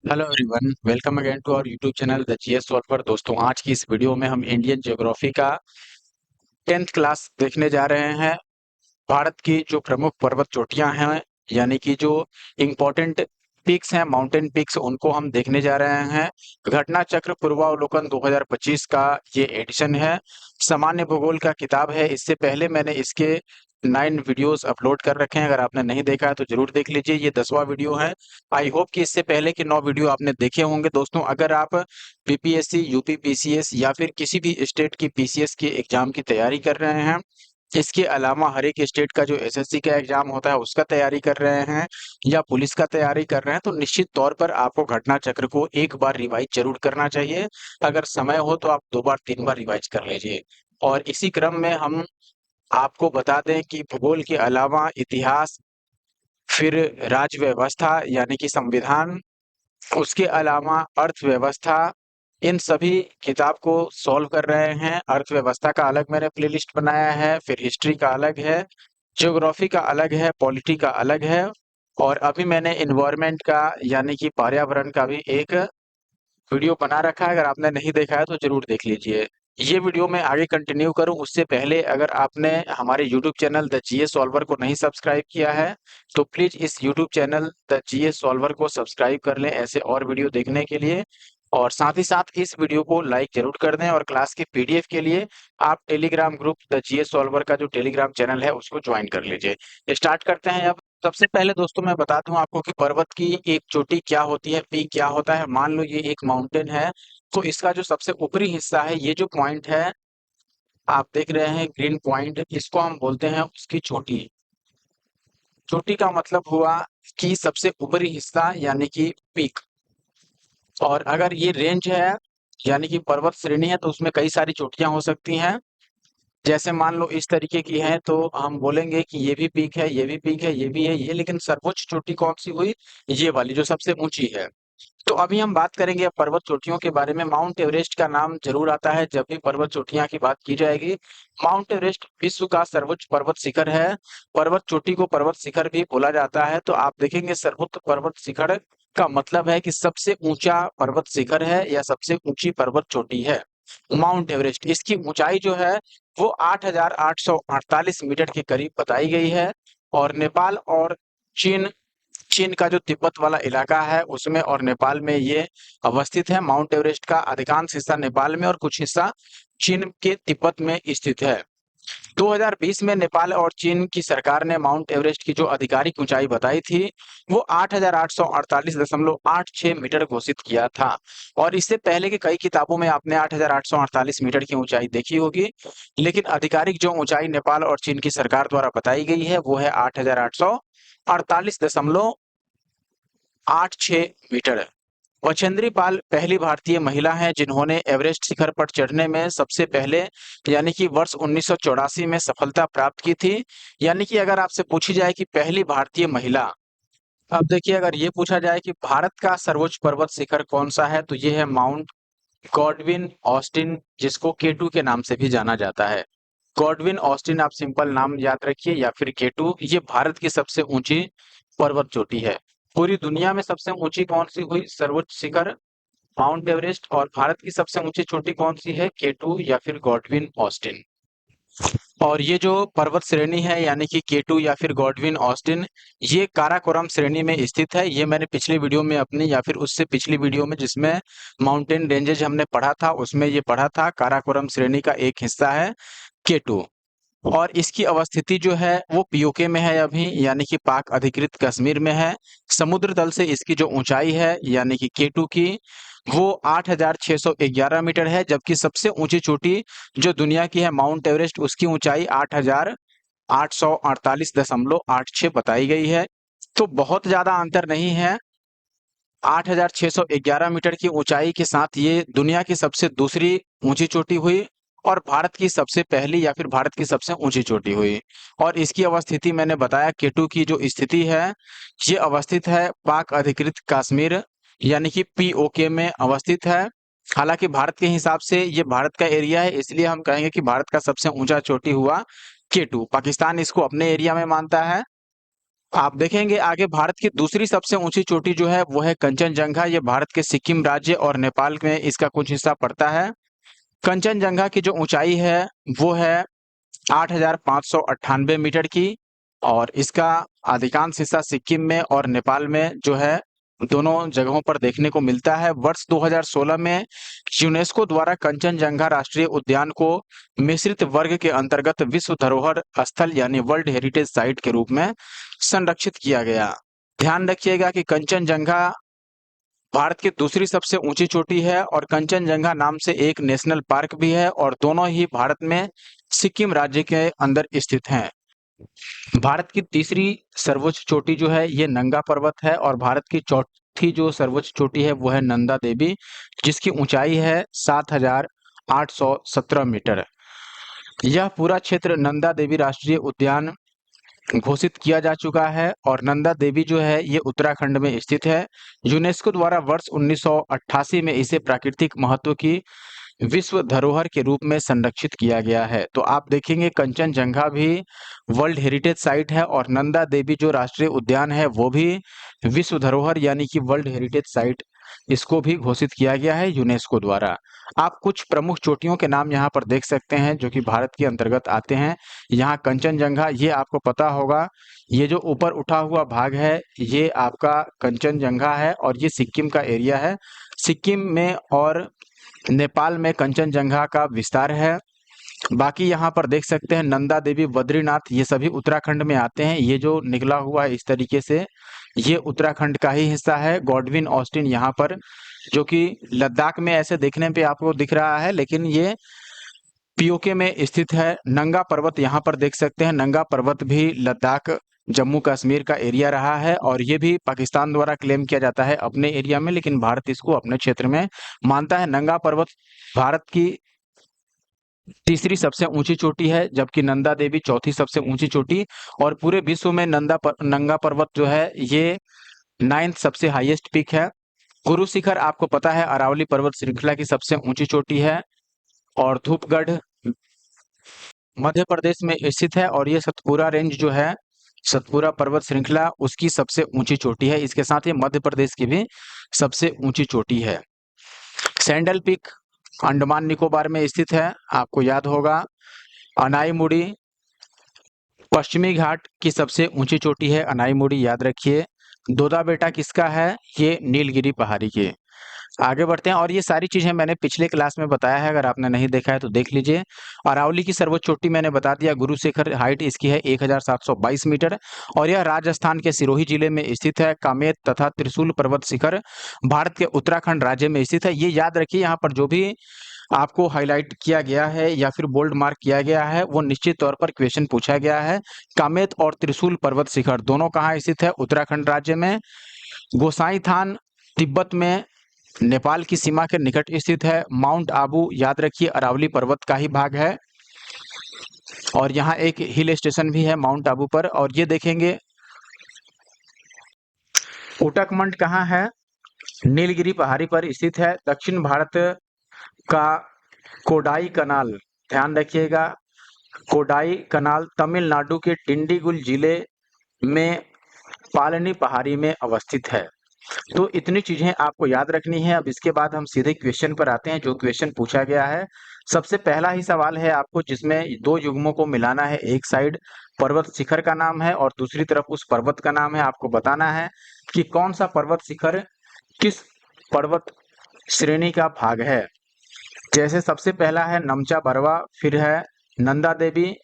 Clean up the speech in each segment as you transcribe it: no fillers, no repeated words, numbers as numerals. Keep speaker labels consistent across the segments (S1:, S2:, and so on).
S1: Hello everyone, welcome again to our YouTube channel the GS solver. दोस्तों, आज की इस वीडियो में हम इंडियन ज्योग्राफी का 10th क्लास देखने जा रहे हैं। भारत की जो प्रमुख पर्वत चोटियां हैं, यानी कि जो इम्पोर्टेंट पीक्स हैं, माउंटेन पीक्स, उनको हम देखने जा रहे हैं। घटना चक्र पूर्वावलोकन 2025 का ये एडिशन है। सामान्य भूगोल का किताब है। इससे पहले मैंने इसके 9 वीडियोस अपलोड कर रखे हैं। अगर आपने नहीं देखा है तो जरूर देख लीजिए। ये 10वां वीडियो है। आई होप कि इससे पहले के 9 वीडियो आपने देखे होंगे। दोस्तों, अगर आप बीपीएससी, यूपी पीसीएस या फिर किसी भी स्टेट की पीसीएस के एग्जाम की तैयारी कर रहे हैं, इसके अलावा हर एक स्टेट का जो एसएससी का एग्जाम होता है उसका तैयारी कर रहे हैं, या पुलिस का तैयारी कर रहे हैं, तो निश्चित तौर पर आपको घटना चक्र को एक बार रिवाइज जरूर करना चाहिए। अगर समय हो तो आप 2 बार 3 बार रिवाइज कर लीजिए। और इसी क्रम में हम आपको बता दें कि भूगोल के अलावा इतिहास, फिर राज्य व्यवस्था यानी कि संविधान, उसके अलावा अर्थव्यवस्था, इन सभी किताब को सॉल्व कर रहे हैं। अर्थव्यवस्था का अलग मैंने प्लेलिस्ट बनाया है, फिर हिस्ट्री का अलग है, ज्योग्राफी का अलग है, पॉलिटी का अलग है, और अभी मैंने इन्वायरमेंट का यानी कि पर्यावरण का भी एक वीडियो बना रखा है। अगर आपने नहीं देखा है तो जरूर देख लीजिए। ये वीडियो मैं आगे कंटिन्यू करूं उससे पहले, अगर आपने हमारे YouTube channel the GS solver को नहीं सब्सक्राइब किया है तो प्लीज इस YouTube channel the GS solver को सब्सक्राइब कर लें ऐसे और वीडियो देखने के लिए। और साथ ही साथ इस वीडियो को लाइक जरूर कर दें। और क्लास के पीडीएफ के लिए आप Telegram group the GS solver का जो टेलीग्राम चैनल है उसको ज्वाइन कर लीजिए। स्टार्ट करते हैं अब। सबसे पहले दोस्तों मैं बता दूं आपको कि पर्वत की एक चोटी क्या होती है, पीक क्या होता है। मान लो ये एक माउंटेन है, तो इसका जो सबसे ऊपरी हिस्सा है, ये जो पॉइंट है आप देख रहे हैं ग्रीन पॉइंट, इसको हम बोलते हैं उसकी चोटी। चोटी का मतलब हुआ कि सबसे ऊपरी हिस्सा यानी कि पीक। और अगर ये रेंज है यानी कि पर्वत श्रेणी है तो उसमें कई सारी चोटियां हो सकती हैं। जैसे मान लो इस तरीके की है तो हम बोलेंगे कि ये भी पीक है, ये भी पीक है, ये भी है, ये, लेकिन सर्वोच्च चोटी कौन सी हुई? ये वाली जो सबसे ऊंची है। तो अभी हम बात करेंगे अब पर्वत चोटियों के बारे में। माउंट एवरेस्ट का नाम जरूर आता है जब भी पर्वत चोटियां की बात की जाएगी। माउंट एवरेस्ट विश्व का सर्वोच्च पर्वत शिखर है। पर्वत चोटी को पर्वत शिखर भी बोला जाता है। तो आप देखेंगे सर्वोच्च पर्वत शिखर का मतलब है कि सबसे ऊंचा पर्वत शिखर है या सबसे ऊंची पर्वत चोटी है माउंट एवरेस्ट। इसकी ऊंचाई जो है वो 8,848 मीटर के करीब बताई गई है। और नेपाल और चीन चीन का जो तिब्बत वाला इलाका है उसमें और नेपाल में ये अवस्थित है। माउंट एवरेस्ट का अधिकांश हिस्सा नेपाल में और कुछ हिस्सा चीन के तिब्बत में स्थित है। 2020 में नेपाल और चीन की सरकार ने माउंट एवरेस्ट की जो आधिकारिक ऊंचाई बताई थी वो 8,848.86 मीटर घोषित किया था। और इससे पहले की कई किताबों में आपने 8,848 मीटर की ऊंचाई देखी होगी, लेकिन आधिकारिक जो ऊंचाई नेपाल और चीन की सरकार द्वारा बताई गई है वो है 8,848.86 मीटर। बछेंद्री पाल पहली भारतीय महिला हैं जिन्होंने एवरेस्ट शिखर पर चढ़ने में सबसे पहले यानी कि वर्ष 1984 में सफलता प्राप्त की थी। यानी कि अगर आपसे पूछी जाए कि पहली भारतीय महिला, अब देखिए अगर ये पूछा जाए कि भारत का सर्वोच्च पर्वत शिखर कौन सा है तो ये है माउंट गॉडविन ऑस्टिन, जिसको केटू के नाम से भी जाना जाता है। गॉडविन ऑस्टिन आप सिंपल नाम याद रखिए, या फिर केटू। ये भारत की सबसे ऊंची पर्वत चोटी है। पूरी दुनिया में सबसे ऊंची कौन सी हुई? सर्वोच्च शिखर माउंट एवरेस्ट। और भारत की सबसे ऊंची चोटी कौन सी है? केटू या फिर गॉडविन ऑस्टिन। और ये जो पर्वत श्रेणी है यानी कि केटू या फिर गॉडविन ऑस्टिन, ये काराकोरम श्रेणी में स्थित है। ये मैंने पिछली वीडियो में अपनी या फिर उससे पिछली वीडियो में जिसमें माउंटेन रेंजेज हमने पढ़ा था उसमें ये पढ़ा था। काराकोरम श्रेणी का एक हिस्सा है केटू। और इसकी अवस्थिति जो है वो पीओके में है अभी, यानी कि पाक अधिकृत कश्मीर में है। समुद्र तल से इसकी जो ऊंचाई है यानी कि केटू की वो 8,611 मीटर है, जबकि सबसे ऊंची चोटी जो दुनिया की है माउंट एवरेस्ट, उसकी ऊंचाई 8,848.86 बताई गई है। तो बहुत ज्यादा अंतर नहीं है। 8,611 मीटर की ऊंचाई के साथ ये दुनिया की सबसे दूसरी ऊंची चोटी हुई और भारत की सबसे पहली या फिर भारत की सबसे ऊंची चोटी हुई। और इसकी अवस्थिति मैंने बताया, केटू की जो स्थिति है ये अवस्थित है पाक अधिकृत कश्मीर यानी कि पीओके में अवस्थित है। हालांकि भारत के हिसाब से ये भारत का एरिया है, इसलिए हम कहेंगे कि भारत का सबसे ऊंचा चोटी हुआ केटू। पाकिस्तान इसको अपने एरिया में मानता है। आप देखेंगे आगे भारत की दूसरी सबसे ऊंची चोटी जो है वो है कंचनजंगा। ये भारत के सिक्किम राज्य और नेपाल में इसका कुछ हिस्सा पड़ता है। कंचनजंगा की जो ऊंचाई है वो है 8,598 मीटर की, और इसका अधिकांश हिस्सा सिक्किम में और नेपाल में जो है दोनों जगहों पर देखने को मिलता है। वर्ष 2016 में यूनेस्को द्वारा कंचनजंगा राष्ट्रीय उद्यान को मिश्रित वर्ग के अंतर्गत विश्व धरोहर स्थल यानी वर्ल्ड हेरिटेज साइट के रूप में संरक्षित किया गया। ध्यान रखिएगा कि कंचनजंगा भारत की दूसरी सबसे ऊंची चोटी है और कंचनजंगा नाम से एक नेशनल पार्क भी है, और दोनों ही भारत में सिक्किम राज्य के अंदर स्थित हैं। भारत की तीसरी सर्वोच्च चोटी जो है ये नंगा पर्वत है, और भारत की चौथी जो सर्वोच्च चोटी है वो है नंदा देवी, जिसकी ऊंचाई है 7,817 मीटर। यह पूरा क्षेत्र नंदा देवी राष्ट्रीय उद्यान घोषित किया जा चुका है, और नंदा देवी जो है ये उत्तराखंड में स्थित है। यूनेस्को द्वारा वर्ष 1988 में इसे प्राकृतिक महत्व की विश्व धरोहर के रूप में संरक्षित किया गया है। तो आप देखेंगे कंचनजंगा भी वर्ल्ड हेरिटेज साइट है, और नंदा देवी जो राष्ट्रीय उद्यान है वो भी विश्व धरोहर यानी कि वर्ल्ड हेरिटेज साइट, इसको भी घोषित किया गया है यूनेस्को द्वारा। आप कुछ प्रमुख चोटियों के नाम यहाँ पर देख सकते हैं जो कि भारत के अंतर्गत आते हैं। यहाँ कंचनजंगा, ये आपको पता होगा, ये जो ऊपर उठा हुआ भाग है ये आपका कंचनजंगा है, और ये सिक्किम का एरिया है। सिक्किम में और नेपाल में कंचनजंगा का विस्तार है। बाकी यहाँ पर देख सकते हैं नंदा देवी, बद्रीनाथ, ये सभी उत्तराखंड में आते हैं। ये जो निकला हुआ है इस तरीके से ये उत्तराखंड का ही हिस्सा है। गॉडविन ऑस्टिन यहाँ पर, जो कि लद्दाख में ऐसे देखने पे आपको दिख रहा है, लेकिन ये पीओके में स्थित है। नंगा पर्वत यहाँ पर देख सकते हैं। नंगा पर्वत भी लद्दाख, जम्मू कश्मीर का एरिया रहा है, और ये भी पाकिस्तान द्वारा क्लेम किया जाता है अपने एरिया में, लेकिन भारत इसको अपने क्षेत्र में मानता है। नंगा पर्वत भारत की तीसरी सबसे ऊंची चोटी है, जबकि नंदा देवी चौथी सबसे ऊंची चोटी, और पूरे विश्व में नंगा पर्वत जो है ये 9th सबसे हाईएस्ट पीक है। गुरु शिखर आपको पता है अरावली पर्वत श्रृंखला की सबसे ऊंची चोटी है, और धूपगढ़ मध्य प्रदेश में स्थित है, और ये सतपुरा रेंज जो है, सतपुरा पर्वत श्रृंखला, उसकी सबसे ऊंची चोटी है। इसके साथ ही मध्य प्रदेश की भी सबसे ऊंची चोटी है। सैंडल पीक अंडमान निकोबार में स्थित है, आपको याद होगा। अनाईमुड़ी पश्चिमी घाट की सबसे ऊंची चोटी है, अनाईमुड़ी याद रखिए। दोदा बेटा किसका है? ये नीलगिरी पहाड़ी के। आगे बढ़ते हैं, और ये सारी चीजें मैंने पिछले क्लास में बताया है, अगर आपने नहीं देखा है तो देख लीजिए। अरावली की सर्वोच्च चोटी मैंने बता दिया, गुरु शिखर हाइट इसकी है 1,722 मीटर, और यह राजस्थान के सिरोही जिले में स्थित है। कामेत तथा त्रिशूल पर्वत शिखर भारत के उत्तराखंड राज्य में स्थित है। ये याद रखिए, यहाँ पर जो भी आपको हाईलाइट किया गया है या फिर बोल्ड मार्क किया गया है वो निश्चित तौर पर क्वेश्चन पूछा गया है। कामेत और त्रिशूल पर्वत शिखर दोनों कहाँ स्थित है? उत्तराखंड राज्य में। गोसाई थान तिब्बत में नेपाल की सीमा के निकट स्थित है। माउंट आबू याद रखिए अरावली पर्वत का ही भाग है, और यहाँ एक हिल स्टेशन भी है माउंट आबू पर। और ये देखेंगे उटकमंड कहाँ है? नीलगिरी पहाड़ी पर स्थित है। दक्षिण भारत का कोडाई कनाल, ध्यान रखिएगा, कोडाई कनाल तमिलनाडु के डिंडीगुल जिले में पालनी पहाड़ी में अवस्थित है। तो इतनी चीजें आपको याद रखनी है। अब इसके बाद हम सीधे क्वेश्चन पर आते हैं, जो क्वेश्चन पूछा गया है। सबसे पहला ही सवाल है आपको, जिसमें दो युग्मों को मिलाना है। एक साइड पर्वत शिखर का नाम है और दूसरी तरफ उस पर्वत का नाम है। आपको बताना है कि कौन सा पर्वत शिखर किस पर्वत श्रेणी का भाग है। जैसे सबसे पहला है नमचा बरवा, फिर है नंदा देवी,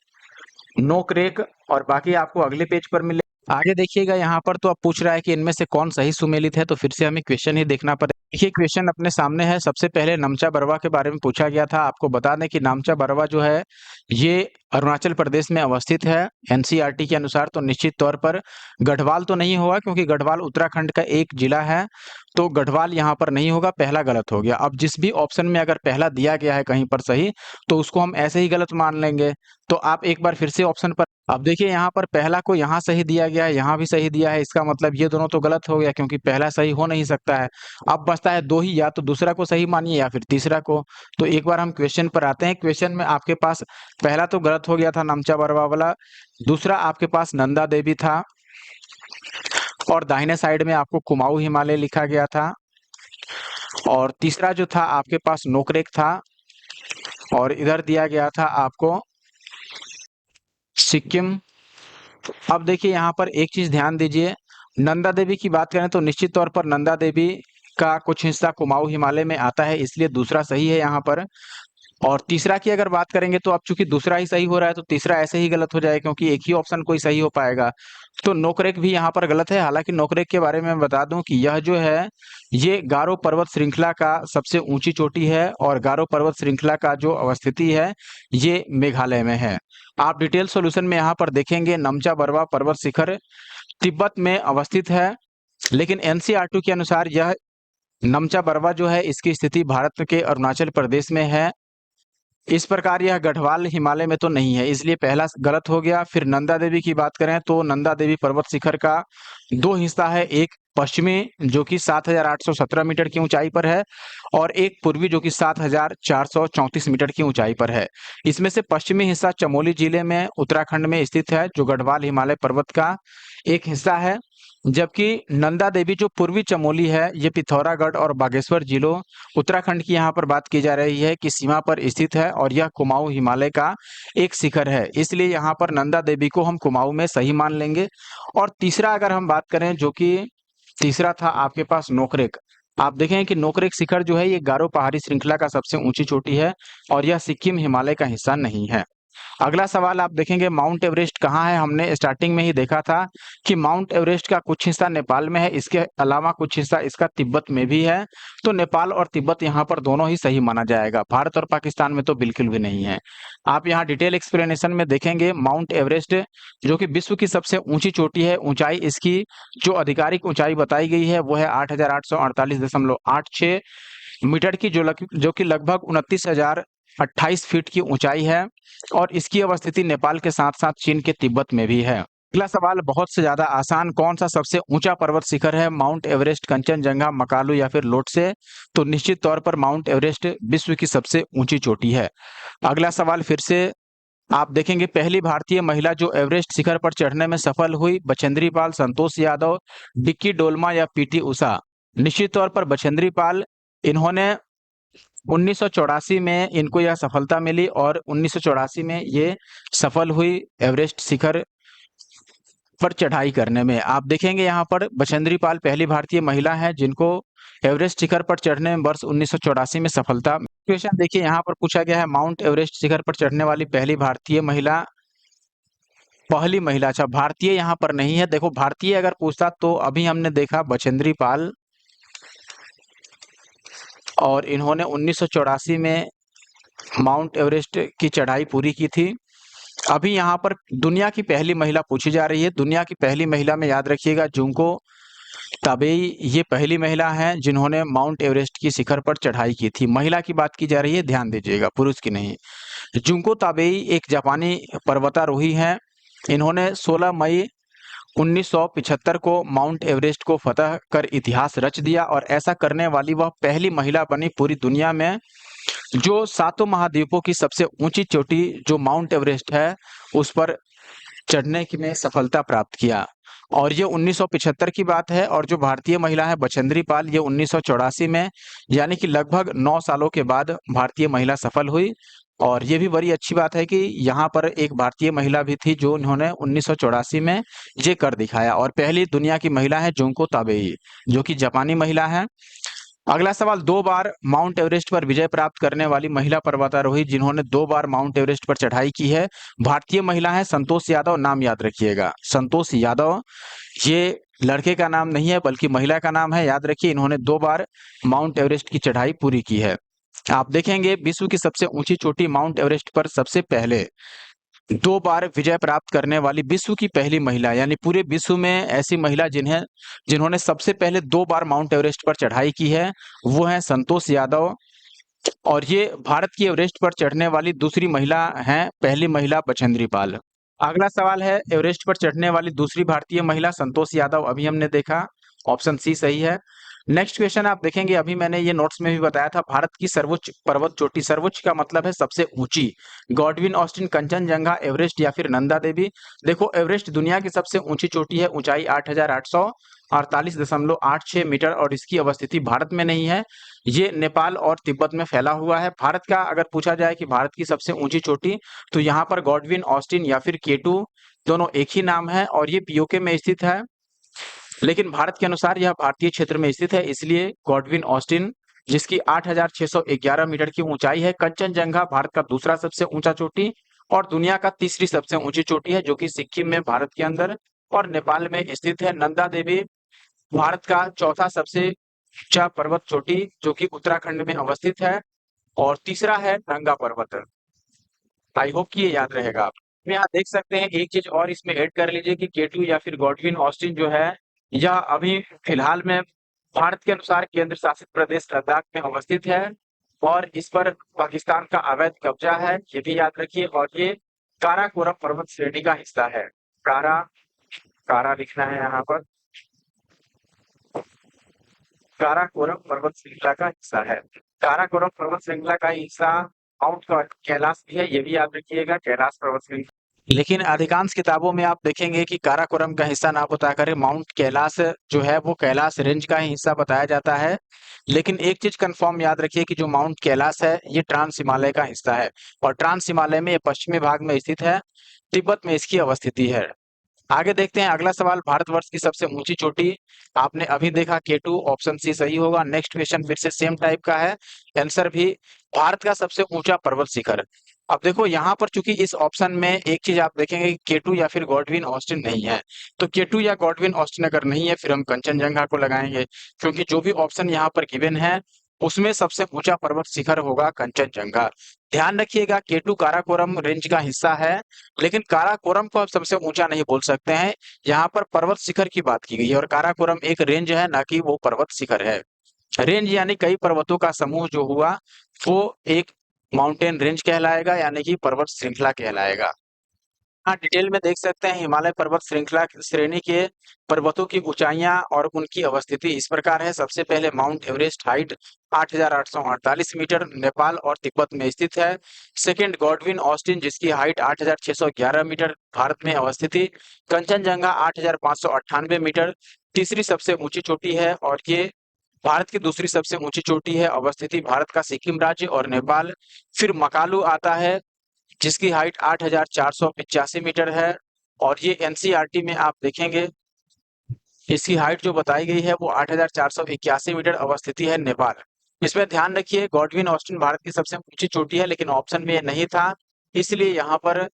S1: नोकरेक, और बाकी आपको अगले पेज पर मिले। आगे देखिएगा, यहाँ पर तो अब पूछ रहा है कि इनमें से कौन सही सुमेलित है, तो फिर से हमें क्वेश्चन ही देखना पड़ेगा। देखिए क्वेश्चन अपने सामने है। सबसे पहले नमचा बरवा के बारे में पूछा गया था। आपको बता दें कि नमचा बरवा जो है ये अरुणाचल प्रदेश में अवस्थित है एनसीईआरटी के अनुसार। तो निश्चित तौर पर गढ़वाल तो नहीं होगा, क्योंकि गढ़वाल उत्तराखंड का एक जिला है, तो गढ़वाल यहाँ पर नहीं होगा। पहला गलत हो गया। अब जिस भी ऑप्शन में अगर पहला दिया गया है कहीं पर सही, तो उसको हम ऐसे ही गलत मान लेंगे। तो आप एक बार फिर से ऑप्शन पर, अब देखिए यहाँ पर पहला को यहाँ सही दिया गया है, यहाँ भी सही दिया है, इसका मतलब ये दोनों तो गलत हो गया, क्योंकि पहला सही हो नहीं सकता है। अब बचता है दो ही, या तो दूसरा को सही मानिए या फिर तीसरा को। तो एक बार हम क्वेश्चन पर आते हैं। क्वेश्चन में आपके पास पहला तो गलत हो गया था नमचा बरवा वाला, दूसरा आपके पास नंदा देवी था, और दाहिने साइड में आपको कुमाऊं हिमालय लिखा गया था। और तीसरा जो था आपके पास नोकरेक था, और इधर दिया गया था आपको सिक्किम। अब देखिए यहाँ पर एक चीज ध्यान दीजिए, नंदा देवी की बात करें तो निश्चित तौर पर नंदा देवी का कुछ हिस्सा कुमाऊं हिमालय में आता है, इसलिए दूसरा सही है यहाँ पर। और तीसरा की अगर बात करेंगे तो अब चूंकि दूसरा ही सही हो रहा है तो तीसरा ऐसे ही गलत हो जाएगा, क्योंकि एक ही ऑप्शन कोई सही हो पाएगा। तो नोकरेक भी यहाँ पर गलत है। हालांकि नोकरेक के बारे में मैं बता दूं कि यह जो है ये गारो पर्वत श्रृंखला का सबसे ऊंची चोटी है, और गारो पर्वत श्रृंखला का जो अवस्थिति है ये मेघालय में है। आप डिटेल सॉल्यूशन में यहाँ पर देखेंगे नमचा बरवा पर्वत शिखर तिब्बत में अवस्थित है, लेकिन एनसीईआरटी के अनुसार यह नमचा बरवा जो है इसकी स्थिति भारत के अरुणाचल प्रदेश में है। इस प्रकार यह गढ़वाल हिमालय में तो नहीं है, इसलिए पहला गलत हो गया। फिर नंदा देवी की बात करें तो नंदा देवी पर्वत शिखर का दो हिस्सा है, एक पश्चिमी जो कि 7,817 मीटर की ऊंचाई पर है, और एक पूर्वी जो कि 7,434 मीटर की ऊंचाई पर है। इसमें से पश्चिमी हिस्सा चमोली जिले में उत्तराखंड में स्थित है, जो गढ़वाल हिमालय पर्वत का एक हिस्सा है। जबकि नंदा देवी जो पूर्वी चमोली है ये पिथौरागढ़ और बागेश्वर जिलों उत्तराखंड की यहाँ पर बात की जा रही है कि सीमा पर स्थित है, और यह कुमाऊं हिमालय का एक शिखर है, इसलिए यहाँ पर नंदा देवी को हम कुमाऊं में सही मान लेंगे। और तीसरा अगर हम बात करें, जो कि तीसरा था आपके पास नोकरेक। आप देखें कि नोकरेक शिखर जो है ये गारो पहाड़ी श्रृंखला का सबसे ऊंची चोटी है, और यह सिक्किम हिमालय का हिस्सा नहीं है। अगला सवाल आप देखेंगे माउंट एवरेस्ट कहाँ है। हमने स्टार्टिंग में ही देखा था कि माउंट एवरेस्ट का कुछ हिस्सा नेपाल में है, इसके अलावा कुछ हिस्सा इसका तिब्बत में भी है। तो नेपाल और तिब्बत यहाँ पर दोनों ही सही माना जाएगा, भारत और पाकिस्तान में तो बिल्कुल भी नहीं है। आप यहाँ डिटेल एक्सप्लेनेशन में देखेंगे माउंट एवरेस्ट जो कि विश्व की सबसे ऊंची चोटी है, ऊंचाई इसकी जो आधिकारिक ऊंचाई बताई गई है वो है 8,848.86 मीटर की, जो कि लगभग 29,028 फीट की ऊंचाई है, और इसकी अवस्थिति नेपाल के साथ साथ चीन के तिब्बत में भी है। अगला सवाल बहुत से ज्यादा आसान, कौन सा सबसे ऊंचा पर्वत शिखर है? माउंट एवरेस्ट, कंचनजंगा, मकालू या फिर लोटसे? तो निश्चित तौर पर माउंट एवरेस्ट विश्व की सबसे ऊंची चोटी है। अगला सवाल फिर से आप देखेंगे, पहली भारतीय महिला जो एवरेस्ट शिखर पर चढ़ने में सफल हुई, बछेंद्री पाल, संतोष यादव, डिक्की डोलमा या पीटी उषा? निश्चित तौर पर बछेंद्री पाल। इन्होंने 1984 में इनको यह सफलता मिली, और 1984 में ये सफल हुई एवरेस्ट शिखर पर चढ़ाई करने में। आप देखेंगे यहाँ पर बछेंद्री पाल पहली भारतीय महिला है जिनको एवरेस्ट शिखर पर चढ़ने में वर्ष 1984 में सफलता। क्वेश्चन देखिए यहाँ पर पूछा गया है, माउंट एवरेस्ट शिखर पर चढ़ने वाली पहली भारतीय महिला, पहली महिला। अच्छा, भारतीय यहाँ पर नहीं है। देखो भारतीय अगर पूछता तो अभी हमने देखा बछेंद्री पाल, और इन्होंने 1984 में माउंट एवरेस्ट की चढ़ाई पूरी की थी। अभी यहाँ पर दुनिया की पहली महिला पूछी जा रही है। दुनिया की पहली महिला में याद रखिएगा जुंको ताबेई, ये पहली महिला हैं जिन्होंने माउंट एवरेस्ट की शिखर पर चढ़ाई की थी। महिला की बात की जा रही है, ध्यान दीजिएगा, पुरुष की नहीं। जुंको ताबेई एक जापानी पर्वतारोही हैं। इन्होंने 16 मई 1975 को माउंट एवरेस्ट को फतह कर इतिहास रच दिया, और ऐसा करने वाली वह पहली महिला बनी पूरी दुनिया में जो सातों महाद्वीपों की सबसे ऊंची चोटी जो माउंट एवरेस्ट है उस पर चढ़ने की में सफलता प्राप्त किया। और ये 1975 की बात है, और जो भारतीय महिला है बछेंद्री पाल, ये 1984 में, यानी कि लगभग 9 सालों के बाद भारतीय महिला सफल हुई। और ये भी बड़ी अच्छी बात है कि यहाँ पर एक भारतीय महिला भी थी जो इन्होंने 1984 में ये कर दिखाया। और पहली दुनिया की महिला है जुंको ताबेई, जो कि जापानी महिला है। अगला सवाल, 2 बार माउंट एवरेस्ट पर विजय प्राप्त करने वाली महिला पर्वतारोही जिन्होंने 2 बार माउंट एवरेस्ट पर चढ़ाई की है, भारतीय महिला है संतोष यादव। नाम याद रखिएगा, संतोष यादव। ये लड़के का नाम नहीं है बल्कि महिला का नाम है, याद रखिए। इन्होंने 2 बार माउंट एवरेस्ट की चढ़ाई पूरी की है। आप देखेंगे विश्व की सबसे ऊंची चोटी माउंट एवरेस्ट पर सबसे पहले 2 बार विजय प्राप्त करने वाली विश्व की पहली महिला, यानी पूरे विश्व में ऐसी महिला जिन्होंने सबसे पहले 2 बार माउंट एवरेस्ट पर चढ़ाई की है, वो है संतोष यादव। और ये भारत की एवरेस्ट पर चढ़ने वाली दूसरी महिला हैं, पहली महिला बछेंद्री पाल। अगला सवाल है, एवरेस्ट पर चढ़ने वाली दूसरी भारतीय महिला, संतोष यादव, अभी हमने देखा, ऑप्शन सी सही है। नेक्स्ट क्वेश्चन आप देखेंगे, अभी मैंने ये नोट्स में भी बताया था, भारत की सर्वोच्च पर्वत चोटी, सर्वोच्च का मतलब है सबसे ऊंची, गॉडविन ऑस्टिन, कंचनजंगा, एवरेस्ट या फिर नंदा देवी। देखो एवरेस्ट दुनिया की सबसे ऊंची चोटी है, ऊंचाई 8,848.86 मीटर और इसकी अवस्थिति भारत में नहीं है, ये नेपाल और तिब्बत में फैला हुआ है। भारत का अगर पूछा जाए कि भारत की सबसे ऊंची चोटी, तो यहाँ पर गॉडविन ऑस्टिन या फिर केटू दोनों एक ही नाम है और ये पीओके में स्थित है, लेकिन भारत के अनुसार यह भारतीय क्षेत्र में स्थित है, इसलिए गॉडविन ऑस्टिन जिसकी 8,611 मीटर की ऊंचाई है। कंचनजंगा भारत का दूसरा सबसे ऊंचा चोटी और दुनिया का तीसरी सबसे ऊंची चोटी है, जो कि सिक्किम में भारत के अंदर और नेपाल में स्थित है। नंदा देवी भारत का चौथा सबसे ऊंचा पर्वत चोटी, जो कि उत्तराखंड में अवस्थित है, और तीसरा है नंगा पर्वत। आई होप कि ये याद रहेगा। आप यहाँ देख सकते हैं, एक चीज और इसमें ऐड कर लीजिए कि केटू या फिर गॉडविन ऑस्टिन जो है, यह अभी फिलहाल में भारत के अनुसार केंद्र शासित प्रदेश लद्दाख में अवस्थित है और इस पर पाकिस्तान का अवैध कब्जा है, ये भी याद रखिए। और ये काराकोरम पर्वत श्रेणी का हिस्सा है। कारा कारा लिखना है यहाँ पर, काराकोरम पर्वत श्रृंखला का हिस्सा है। काराकोरम पर्वत श्रृंखला का हिस्सा माउंट कैलाश भी है, ये भी याद रखिएगा, कैलाश पर्वत श्रृंखला। लेकिन अधिकांश किताबों में आप देखेंगे कि काराकोरम का हिस्सा ना बता कर माउंट कैलाश जो है वो कैलाश रेंज का ही हिस्सा बताया जाता है। लेकिन एक चीज कंफर्म याद रखिए कि जो माउंट कैलाश है ये ट्रांस हिमालय का हिस्सा है और ट्रांस हिमालय में ये पश्चिमी भाग में स्थित है, तिब्बत में इसकी अवस्थिति है। आगे देखते हैं अगला सवाल, भारतवर्ष की सबसे ऊंची चोटी, आपने अभी देखा केटू, ऑप्शन सी सही होगा। नेक्स्ट क्वेश्चन फिर से सेम टाइप का है, आंसर भी भारत का सबसे ऊंचा पर्वत शिखर। अब देखो यहाँ पर चूंकि इस ऑप्शन में एक चीज आप देखेंगे कि केटू या फिर गॉडविन ऑस्टिन नहीं है, तो केटू या गॉडविन ऑस्टिन अगर नहीं है फिर हम कंचनजंगा को लगाएंगे, क्योंकि जो भी ऑप्शन यहाँ पर गिवन है उसमें सबसे ऊंचा पर्वत शिखर होगा कंचनजंगा। ध्यान रखिएगा, केटू काराकोरम रेंज का हिस्सा है, लेकिन काराकोरम को आप सबसे ऊंचा नहीं बोल सकते हैं, यहाँ पर पर्वत शिखर की बात की गई है और काराकोरम एक रेंज है, ना कि वो पर्वत शिखर है। रेंज यानी कई पर्वतों का समूह जो हुआ वो एक माउंटेन रेंज कहलाएगा, यानी कि पर्वत श्रृंखला कहलाएगा। हाँ, डिटेल में देख सकते हैं, हिमालय पर्वत श्रृंखला श्रेणी के पर्वतों की ऊंचाइयां और उनकी अवस्थिति इस प्रकार है। सबसे पहले Mount Everest, height 8,848 metre, Nepal और तिब्बत में स्थित है। सेकंड गॉडविन ऑस्टिन जिसकी हाइट 8,611 मीटर, भारत में अवस्थिति। कंचनजंगा 8,598 मीटर तीसरी सबसे ऊंची चोटी है और ये भारत की दूसरी सबसे ऊंची चोटी है, अवस्थिति भारत का सिक्किम राज्य और नेपाल। फिर मकालू आता है जिसकी हाइट 8,485 मीटर है और ये एनसीईआरटी में आप देखेंगे इसकी हाइट जो बताई गई है वो 8,481 मीटर, अवस्थिति है नेपाल। इसमें ध्यान रखिए गॉडविन ऑस्टिन भारत की सबसे ऊंची चोटी है, लेकिन ऑप्शन में ये नहीं था, इसलिए यहाँ पर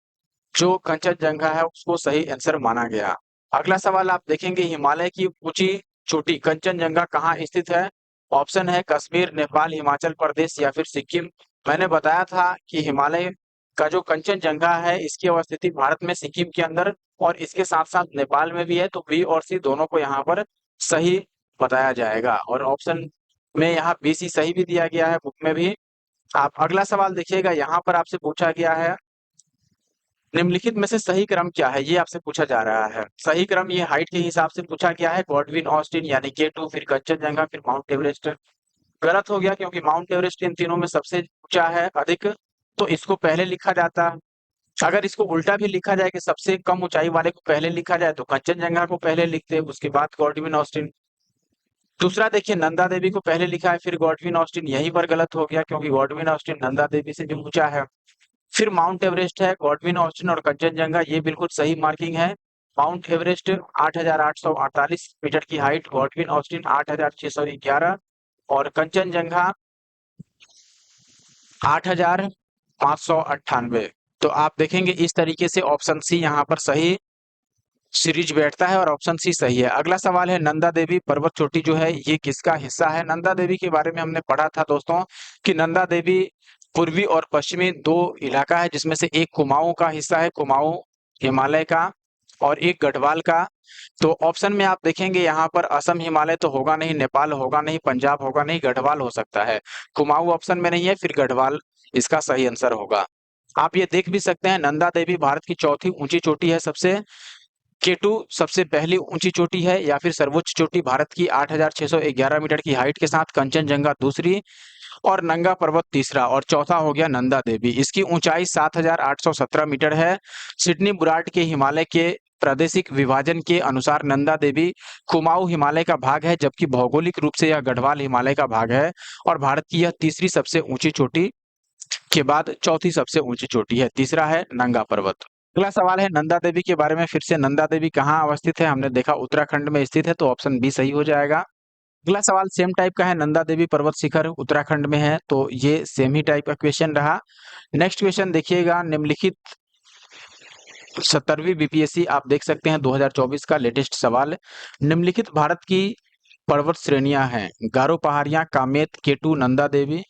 S1: जो कंचनजंगा है उसको सही आंसर माना गया। अगला सवाल आप देखेंगे, हिमालय की ऊंची चोटी कंचनजंगा कहाँ स्थित है? ऑप्शन है कश्मीर, नेपाल, हिमाचल प्रदेश या फिर सिक्किम। मैंने बताया था कि हिमालय का जो कंचनजंगा है इसकी अवस्थिति भारत में सिक्किम के अंदर और इसके साथ साथ नेपाल में भी है, तो बी और सी दोनों को यहाँ पर सही बताया जाएगा और ऑप्शन में यहाँ बी सी सही भी दिया गया है बुक में भी। आप अगला सवाल देखिएगा, यहाँ पर आपसे पूछा गया है निम्नलिखित में से सही क्रम क्या है, ये आपसे पूछा जा रहा है। सही क्रम ये हाइट के हिसाब से पूछा गया है, गॉडविन ऑस्टिन यानी केटू, फिर कंचनजंगा, फिर माउंट एवरेस्ट। गलत हो गया क्योंकि माउंट एवरेस्ट इन तीनों में सबसे ऊंचा है अधिक, तो इसको पहले लिखा जाता। अगर इसको उल्टा भी लिखा जाए कि सबसे कम ऊंचाई वाले को पहले लिखा जाए तो कंचनजंगा को पहले लिखते, उसके बाद गॉडविन ऑस्टिन। दूसरा देखिए, नंदा देवी को पहले लिखा है फिर गॉडविन ऑस्टिन, यहीं पर गलत हो गया क्योंकि गॉडविन ऑस्टिन नंदा देवी से भी ऊंचा है। फिर माउंट एवरेस्ट है, गॉडविन ऑस्टिन और कंचनजंगा, ये बिल्कुल सही मार्किंग है। माउंट एवरेस्ट 8,848 मीटर की हाइट, गॉडविन ऑस्टिन 8,611 और कंचनजंगा 8,598। तो आप देखेंगे इस तरीके से ऑप्शन सी यहाँ पर सही सीरीज बैठता है और ऑप्शन सी सही है। अगला सवाल है, नंदा देवी पर्वत चोटी जो है ये किसका हिस्सा है? नंदा देवी के बारे में हमने पढ़ा था दोस्तों कि नंदा देवी पूर्वी और पश्चिमी दो इलाका है, जिसमें से एक कुमाऊं का हिस्सा है, कुमाऊं हिमालय का, और एक गढ़वाल का। तो ऑप्शन में आप देखेंगे यहाँ पर असम हिमालय तो होगा नहीं, नेपाल होगा नहीं, पंजाब होगा नहीं, गढ़वाल हो सकता है। कुमाऊं ऑप्शन में नहीं है, फिर गढ़वाल इसका सही आंसर होगा। आप ये देख भी सकते हैं, नंदा देवी भारत की चौथी ऊंची चोटी है सबसे, K2 सबसे पहली ऊंची चोटी है या फिर सर्वोच्च चोटी भारत की 8,611 मीटर की हाइट के साथ, कंचनजंगा दूसरी और नंगा पर्वत तीसरा, और चौथा हो गया नंदा देवी। इसकी ऊंचाई 7,817 मीटर है। सिडनी बुराट के हिमालय के प्रादेशिक विभाजन के अनुसार नंदा देवी कुमाऊं हिमालय का भाग है, जबकि भौगोलिक रूप से यह गढ़वाल हिमालय का भाग है, और भारत की यह तीसरी सबसे ऊंची चोटी के बाद चौथी सबसे ऊंची चोटी है। तीसरा है नंगा पर्वत। अगला सवाल है नंदा देवी के बारे में। फिर से नंदा देवी कहाँ अवस्थित है? हमने देखा उत्तराखंड में स्थित है, तो ऑप्शन बी सही हो जाएगा। अगला सवाल सेम टाइप का है, नंदा देवी पर्वत शिखर उत्तराखंड में है, तो ये सेम ही टाइप का क्वेश्चन रहा। नेक्स्ट क्वेश्चन देखिएगा, निम्नलिखित 17वीं बीपीएससी आप देख सकते हैं 2024 का लेटेस्ट सवाल। निम्नलिखित भारत की पर्वत श्रेणियां हैं, गारो पहाड़ियां, कामेत, केटू, नंदा देवी।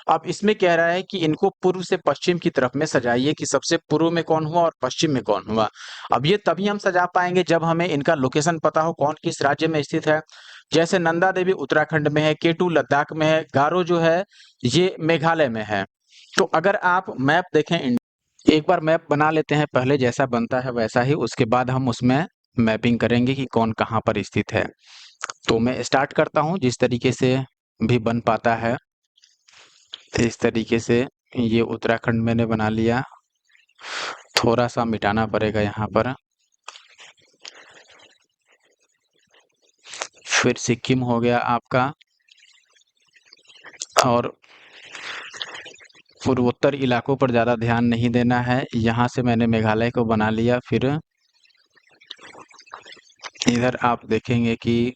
S1: अब इसमें कह रहा है कि इनको पूर्व से पश्चिम की तरफ में सजाइए कि सबसे पूर्व में कौन हुआ और पश्चिम में कौन हुआ। अब ये तभी हम सजा पाएंगे जब हमें इनका लोकेशन पता हो, कौन किस राज्य में स्थित है। जैसे नंदा देवी उत्तराखंड में है, केटू लद्दाख में है, गारो जो है ये मेघालय में है। तो अगर आप मैप देखें, एक बार मैप बना लेते हैं पहले, जैसा बनता है वैसा ही, उसके बाद हम उसमें मैपिंग करेंगे कि कौन कहाँ पर स्थित है। तो मैं स्टार्ट करता हूँ जिस तरीके से भी बन पाता है, इस तरीके से। ये उत्तराखंड मैंने बना लिया, थोड़ा सा मिटाना पड़ेगा यहाँ पर। फिर सिक्किम हो गया आपका, और पूर्वोत्तर इलाकों पर ज़्यादा ध्यान नहीं देना है। यहाँ से मैंने मेघालय को बना लिया। फिर इधर आप देखेंगे कि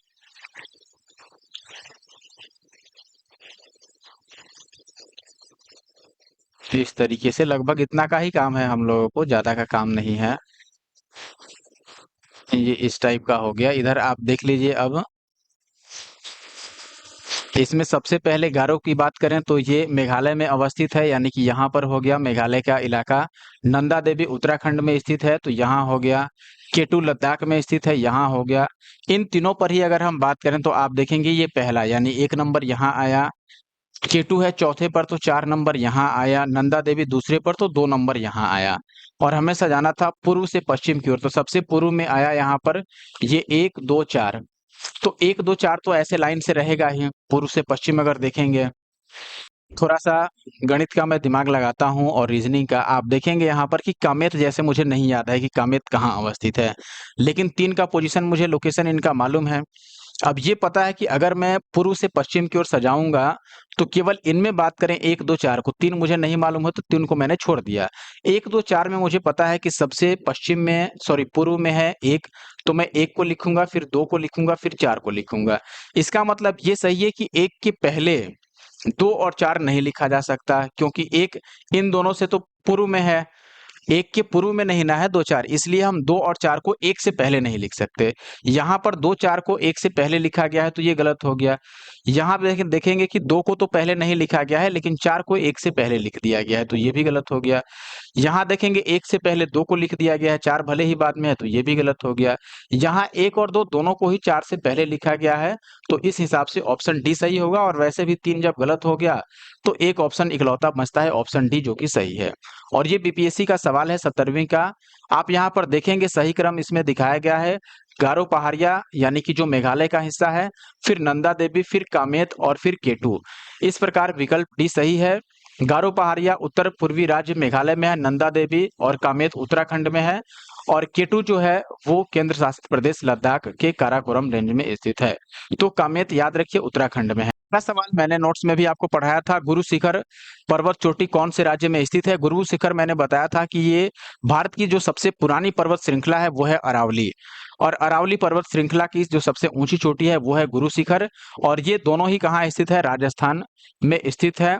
S1: इस तरीके से लगभग इतना का ही काम है, हम लोगों को ज़्यादा का काम नहीं है। ये इस टाइप का हो गया। इधर आप देख लीजिए, अब इसमें सबसे पहले गारो की बात करें तो ये मेघालय में अवस्थित है, यानी कि यहाँ पर हो गया मेघालय का इलाका। नंदा देवी उत्तराखंड में स्थित है, तो यहाँ हो गया। केटू लद्दाख में स्थित है, यहाँ हो गया। इन तीनों पर ही अगर हम बात करें तो आप देखेंगे ये पहला यानी 1 नंबर यहाँ आया। केटू है चौथे पर, तो 4 नंबर यहाँ आया। नंदा देवी दूसरे पर, तो 2 नंबर यहाँ आया। और हमें सजाना था पूर्व से पश्चिम की ओर, तो सबसे पूर्व में आया यहाँ पर ये 1 2 4। तो 1 2 4 तो ऐसे लाइन से रहेगा ही पूर्व से पश्चिम अगर देखेंगे। थोड़ा सा गणित का मैं दिमाग लगाता हूँ और रीजनिंग का। आप देखेंगे यहाँ पर कि कामेत, जैसे मुझे नहीं याद है कि कामेत कहाँ अवस्थित है, लेकिन 3 का पोजीशन मुझे लोकेशन इनका मालूम है। अब ये पता है कि अगर मैं पूर्व से पश्चिम की ओर सजाऊंगा तो केवल इनमें बात करें 1 2 4 को, 3 मुझे नहीं मालूम है तो 3 को मैंने छोड़ दिया। 1 2 4 में मुझे पता है कि सबसे पश्चिम में, सॉरी पूर्व में है 1, तो मैं 1 को लिखूंगा, फिर 2 को लिखूंगा, फिर 4 को लिखूंगा। इसका मतलब ये सही है कि 1 के पहले 2 और 4 नहीं लिखा जा सकता, क्योंकि 1 इन दोनों से तो पूर्व में है, 1 के पूर्व में नहीं ना है 2 4, इसलिए हम 2 और 4 को 1 से पहले नहीं लिख सकते। यहाँ पर 2 4 को 1 से पहले लिखा गया है, तो ये गलत हो गया। यहाँ पे देखेंगे कि 2 को तो पहले नहीं लिखा गया है, लेकिन 4 को 1 से पहले लिख दिया गया है, तो ये भी गलत हो गया। यहाँ देखेंगे 1 से पहले 2 को लिख दिया गया है, 4 भले ही बाद में है, तो ये भी गलत हो गया। यहाँ 1 और 2 दोनों को ही 4 से पहले लिखा गया है, तो इस हिसाब से ऑप्शन डी सही होगा। और वैसे भी 3 जब गलत हो गया तो एक ऑप्शन इकलौता बचता है, ऑप्शन डी, जो कि सही है। और ये बीपीएससी का सवाल है 17वीं का। आप यहाँ पर देखेंगे सही क्रम इसमें दिखाया गया है। गारो पहाड़िया यानी कि जो मेघालय का हिस्सा है, फिर नंदा देवी, फिर कामेत और फिर केटू। इस प्रकार विकल्प डी सही है। गारो पहाड़िया उत्तर पूर्वी राज्य मेघालय में है, नंदा देवी और कामेत उत्तराखंड में है, और केटू जो है वो केंद्र शासित प्रदेश लद्दाख के काराकोरम रेंज में स्थित है। तो कामेत याद रखिए उत्तराखंड में है। अगला सवाल मैंने नोट्स में भी आपको पढ़ाया था, गुरु शिखर पर्वत चोटी कौन से राज्य में स्थित है? गुरु शिखर मैंने बताया था कि ये भारत की जो सबसे पुरानी पर्वत श्रृंखला है वो है अरावली, और अरावली पर्वत श्रृंखला की जो सबसे ऊंची चोटी है वो है गुरु शिखर, और ये दोनों ही कहाँ स्थित है? राजस्थान में स्थित है।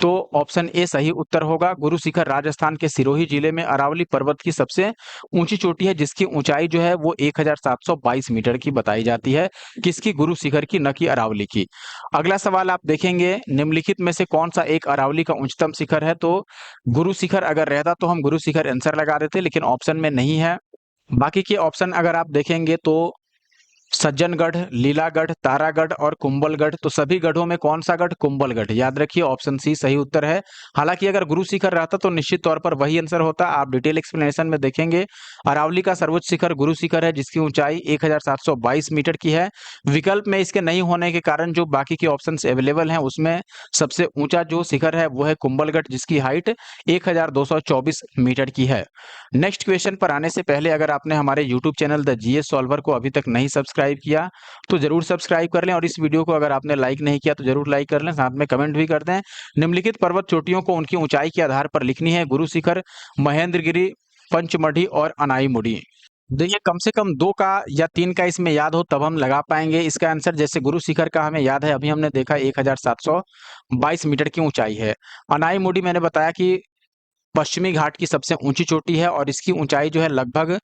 S1: तो ऑप्शन ए सही उत्तर होगा। गुरु शिखर राजस्थान के सिरोही जिले में अरावली पर्वत की सबसे ऊंची चोटी है, जिसकी ऊंचाई जो है वो 1722 मीटर की बताई जाती है। किसकी? गुरु शिखर की, न कि अरावली की। अगला सवाल आप देखेंगे, निम्नलिखित में से कौन सा एक अरावली का उच्चतम शिखर है? तो गुरु शिखर अगर रहता तो हम गुरु शिखर आंसर लगा देते, लेकिन ऑप्शन में नहीं है। बाकी के ऑप्शन अगर आप देखेंगे तो सज्जनगढ़, लीलागढ़, तारागढ़ और कुंभलगढ़। तो सभी गढ़ों में कौन सा गढ़? कुंभलगढ़। याद रखिए ऑप्शन सी सही उत्तर है। हालांकि अगर गुरु शिखर रहता तो निश्चित तौर पर वही आंसर होता। आप डिटेल एक्सप्लेनेशन में देखेंगे अरावली का सर्वोच्च शिखर गुरु शिखर है, जिसकी ऊंचाई 1722 मीटर की है। विकल्प में इसके नहीं होने के कारण जो बाकी के ऑप्शन अवेलेबल हैं उसमें सबसे ऊंचा जो शिखर है वो है कुंभलगढ़, जिसकी हाइट 1224 मीटर की है। नेक्स्ट क्वेश्चन पर आने से पहले अगर आपने हमारे YouTube channel the GS solver को अभी तक नहीं सब्सक्राइब किया तो जरूर सब्सक्राइब कर लें, और इस वीडियो को अगर आपने लाइक नहीं किया तो जरूर लाइक कर लें, साथ में कमेंट भी कर दें। निम्नलिखित पर्वत चोटियों को उनकी ऊंचाई के आधार पर लिखनी है: गुरु शिखर, महेंद्रगिरी, पंचमढ़ी और अनाईमुड़ी। देखिए कम से कम दो का या तीन का इसमें याद हो तब हम लगा पाएंगे इसका आंसर। जैसे गुरु शिखर का हमें याद है, अभी हमने देखा 1722 मीटर की ऊंचाई है। अनाईमुड़ी मैंने बताया कि पश्चिमी घाट की सबसे ऊंची चोटी है और इसकी ऊंचाई जो है लगभग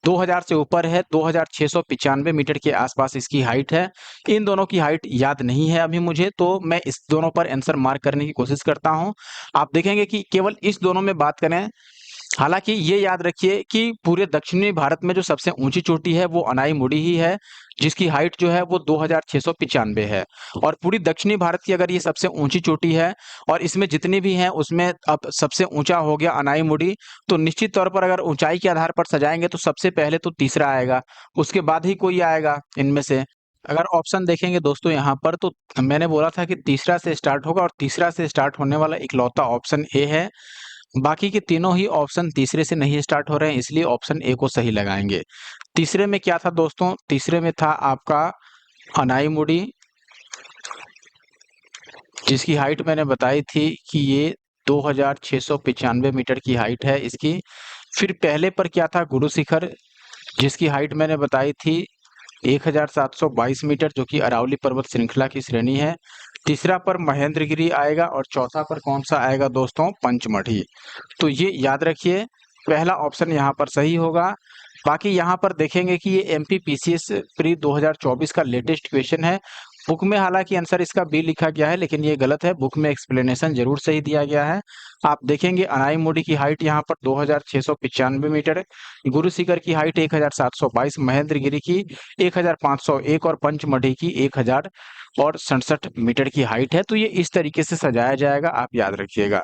S1: 2000 से ऊपर है। 2695 मीटर के आसपास इसकी हाइट है। इन दोनों की हाइट याद नहीं है अभी मुझे, तो मैं इस दोनों पर आंसर मार्क करने की कोशिश करता हूं। आप देखेंगे कि केवल इस दोनों में बात करें, हालांकि ये याद रखिए कि पूरे दक्षिणी भारत में जो सबसे ऊंची चोटी है वो अनाईमुड़ी ही है, जिसकी हाइट जो है वो 2695 है। और पूरी दक्षिणी भारत की अगर ये सबसे ऊंची चोटी है और इसमें जितनी भी हैं उसमें अब सबसे ऊंचा हो गया अनाईमुड़ी, तो निश्चित तौर पर अगर ऊंचाई के आधार पर सजाएंगे तो सबसे पहले तो तीसरा आएगा, उसके बाद ही कोई आएगा इनमें से। अगर ऑप्शन देखेंगे दोस्तों यहाँ पर, तो मैंने बोला था कि तीसरा से स्टार्ट होगा और तीसरा से स्टार्ट होने वाला इकलौता ऑप्शन ए है। बाकी के तीनों ही ऑप्शन तीसरे से नहीं स्टार्ट हो रहे हैं, इसलिए ऑप्शन ए को सही लगाएंगे। तीसरे में क्या था दोस्तों? तीसरे में था आपका अनाईमुड़ी, जिसकी हाइट मैंने बताई थी कि ये 2695 मीटर की हाइट है इसकी। फिर पहले पर क्या था? गुरु शिखर, जिसकी हाइट मैंने बताई थी 1722 मीटर, जो कि अरावली पर्वत श्रृंखला की श्रेणी है। तीसरा पर महेंद्रगिरी आएगा और चौथा पर कौन सा आएगा दोस्तों? पंचमढ़ी। तो ये याद रखिए, पहला ऑप्शन यहाँ पर सही होगा। बाकी यहाँ पर देखेंगे कि ये एमपी पीसीएस प्री 2024 का लेटेस्ट क्वेश्चन है। बुक में हालांकि आंसर इसका बी लिखा गया है, लेकिन ये गलत है। बुक में एक्सप्लेनेशन जरूर सही दिया गया है। आप देखेंगे अनाईमुड़ी की हाइट यहाँ पर 2695 मीटर, गुरु शिखर की हाइट 1722, महेंद्रगिरी की 1501 और पंचमढ़ी की 1067 मीटर की हाइट है। तो ये इस तरीके से सजाया जाएगा, आप याद रखिएगा।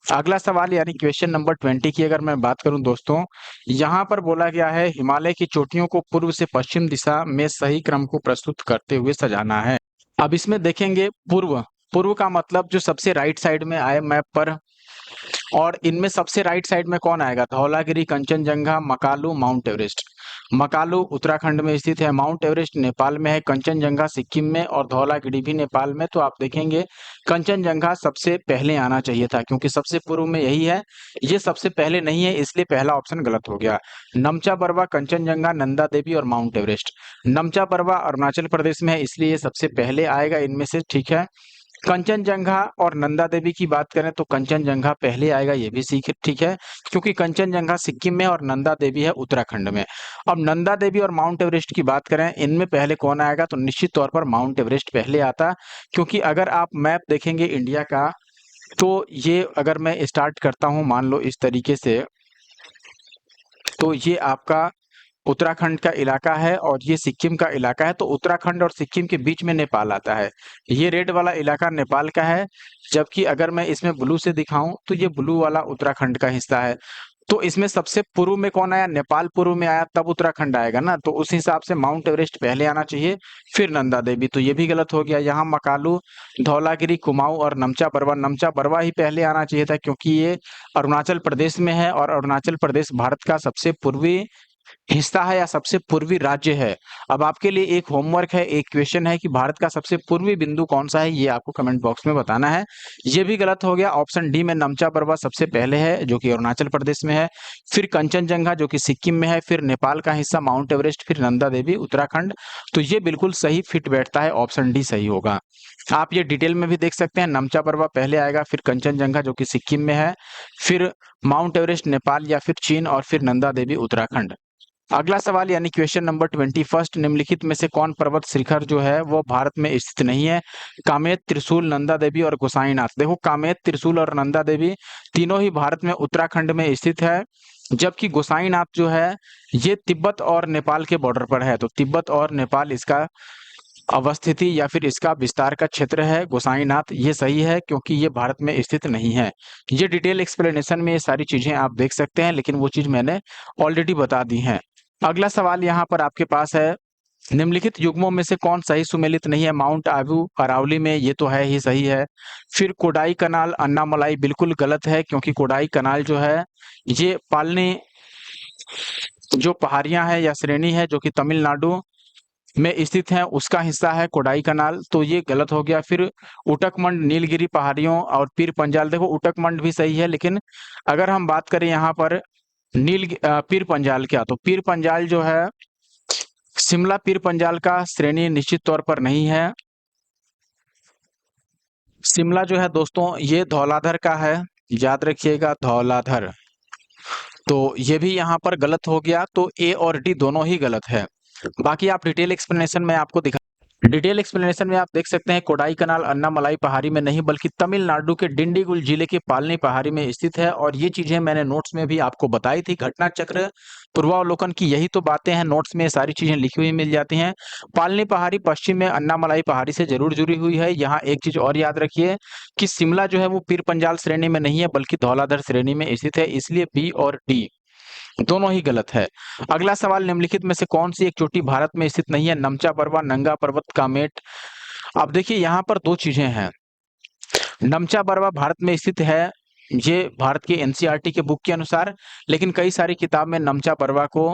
S1: अगला सवाल यानी क्वेश्चन नंबर 20 की अगर मैं बात करूं दोस्तों, यहाँ पर बोला गया है हिमालय की चोटियों को पूर्व से पश्चिम दिशा में सही क्रम को प्रस्तुत करते हुए सजाना है। अब इसमें देखेंगे पूर्व, पूर्व का मतलब जो सबसे राइट साइड में आए मैप पर, और इनमें सबसे राइट साइड में कौन आएगा? Dhaulagiri, Kanchenjunga, Makalu, Mount Everest. मकालू उत्तराखंड में स्थित है, माउंट एवरेस्ट नेपाल में है, कंचनजंगा सिक्किम में और धौलागिरी भी नेपाल में। तो आप देखेंगे कंचनजंगा सबसे पहले आना चाहिए था, क्योंकि सबसे पूर्व में यही है। ये सबसे पहले नहीं है, इसलिए पहला ऑप्शन गलत हो गया। नमचा बरवा, कंचनजंगा, नंदा देवी और माउंट एवरेस्ट। नमचा बरवा अरुणाचल प्रदेश में है, इसलिए ये सबसे पहले आएगा इनमें से, ठीक है। कंचनजंगा और नंदा देवी की बात करें तो कंचनजंगा पहले आएगा, ये भी सीख ठीक है, क्योंकि कंचनजंगा सिक्किम में और नंदा देवी है उत्तराखंड में। अब नंदा देवी और माउंट एवरेस्ट की बात करें, इनमें पहले कौन आएगा? तो निश्चित तौर पर माउंट एवरेस्ट पहले आता, क्योंकि अगर आप मैप देखेंगे इंडिया का, तो ये अगर मैं स्टार्ट करता हूं मान लो इस तरीके से, तो ये आपका उत्तराखंड का इलाका है और ये सिक्किम का इलाका है। तो उत्तराखंड और सिक्किम के बीच में नेपाल आता है। ये रेड वाला इलाका नेपाल का है, जबकि अगर मैं इसमें ब्लू से दिखाऊं तो ये ब्लू वाला उत्तराखंड का हिस्सा है। तो इसमें सबसे पूर्व में कौन आया? नेपाल पूर्व में आया, तब उत्तराखंड आएगा ना। तो उस हिसाब से माउंट एवरेस्ट पहले आना चाहिए, फिर नंदा देवी। तो ये भी गलत हो गया। यहाँ मकालू, धौलागिरी, कुमाऊं और नमचा बरवा, नमचा बरवा ही पहले आना चाहिए था, क्योंकि ये अरुणाचल प्रदेश में है और अरुणाचल प्रदेश भारत का सबसे पूर्वी हिस्सा है या सबसे पूर्वी राज्य है। अब आपके लिए एक होमवर्क है, एक क्वेश्चन है कि भारत का सबसे पूर्वी बिंदु कौन सा है, ये आपको कमेंट बॉक्स में बताना है। ये भी गलत हो गया। ऑप्शन डी में नमचा बरवा सबसे पहले है, जो कि अरुणाचल प्रदेश में है, फिर कंचनजंगा जो कि सिक्किम में है, फिर नेपाल का हिस्सा माउंट एवरेस्ट, फिर नंदा देवी उत्तराखंड। तो ये बिल्कुल सही फिट बैठता है, ऑप्शन डी सही होगा। आप ये डिटेल में भी देख सकते हैं, नमचा बरवा पहले आएगा, फिर कंचनजंगा जो कि सिक्किम में है, फिर माउंट एवरेस्ट नेपाल या फिर चीन और फिर नंदा देवी उत्तराखंड। अगला सवाल यानी क्वेश्चन नंबर 21, निम्नलिखित में से कौन पर्वत शिखर जो है वो भारत में स्थित नहीं है? कामेत, त्रिशूल, नंदा देवी और गोसाईनाथ। देखो कामेत, त्रिशूल और नंदा देवी तीनों ही भारत में उत्तराखंड में स्थित है, जबकि गोसाईनाथ जो है ये तिब्बत और नेपाल के बॉर्डर पर है। तो तिब्बत और नेपाल इसका अवस्थिति या फिर इसका विस्तार का क्षेत्र है। गोसाईनाथ ये सही है क्योंकि ये भारत में स्थित नहीं है। ये डिटेल एक्सप्लेनेशन में ये सारी चीजें आप देख सकते हैं, लेकिन वो चीज मैंने ऑलरेडी बता दी है। अगला सवाल यहाँ पर आपके पास है, निम्नलिखित युग्मों में से कौन सही सुमेलित नहीं है? माउंट आबू अरावली में, ये तो है ही सही है। फिर कोडाई कनाल अन्नामलाई बिल्कुल गलत है, क्योंकि कोडाई कनाल जो है ये पालनी जो पहाड़ियां है या श्रेणी है जो कि तमिलनाडु में स्थित है उसका हिस्सा है कोडाई कनाल, तो ये गलत हो गया। फिर उटकमंड नीलगिरी पहाड़ियों और पीर पंजाल, देखो उटकमंड भी सही है, लेकिन अगर हम बात करें यहाँ पर पीर पंजाल क्या, तो पीर पंजाल जो है शिमला पीर पंजाल का श्रेणी निश्चित तौर पर नहीं है। शिमला जो है दोस्तों ये धौलाधर का है, याद रखिएगा धौलाधर। तो ये भी यहाँ पर गलत हो गया, तो ए और डी दोनों ही गलत है। बाकी आप डिटेल एक्सप्लेनेशन में आपको दिखा डिटेल एक्सप्लेनेशन में आप देख सकते हैं कोडाई कनाल अन्नामलाई पहाड़ी में नहीं बल्कि तमिलनाडु के डिंडीगुल जिले के पालनी पहाड़ी में स्थित है, और ये चीजें मैंने नोट्स में भी आपको बताई थी। घटना चक्र पूर्वावलोकन की यही तो बातें हैं, नोट्स में ये सारी चीजें लिखी हुई मिल जाती हैं। पालनी पहाड़ी पश्चिम में अन्नामलाई पहाड़ी से जरूर जुड़ी हुई है। यहाँ एक चीज और याद रखिए कि शिमला जो है वो पीर पंजाल श्रेणी में नहीं है बल्कि धौलाधर श्रेणी में स्थित है, इसलिए बी और डी दोनों ही गलत है। अगला सवाल, निम्नलिखित में से कौन सी एक चोटी भारत में स्थित नहीं है? नमचा परवा, नंगा पर्वत, कामेट। अब देखिए यहाँ पर दो चीजें हैं। नमचा परवा भारत में स्थित है, ये भारत के एनसीईआरटी के बुक के अनुसार, लेकिन कई सारी किताब में नमचा परवा को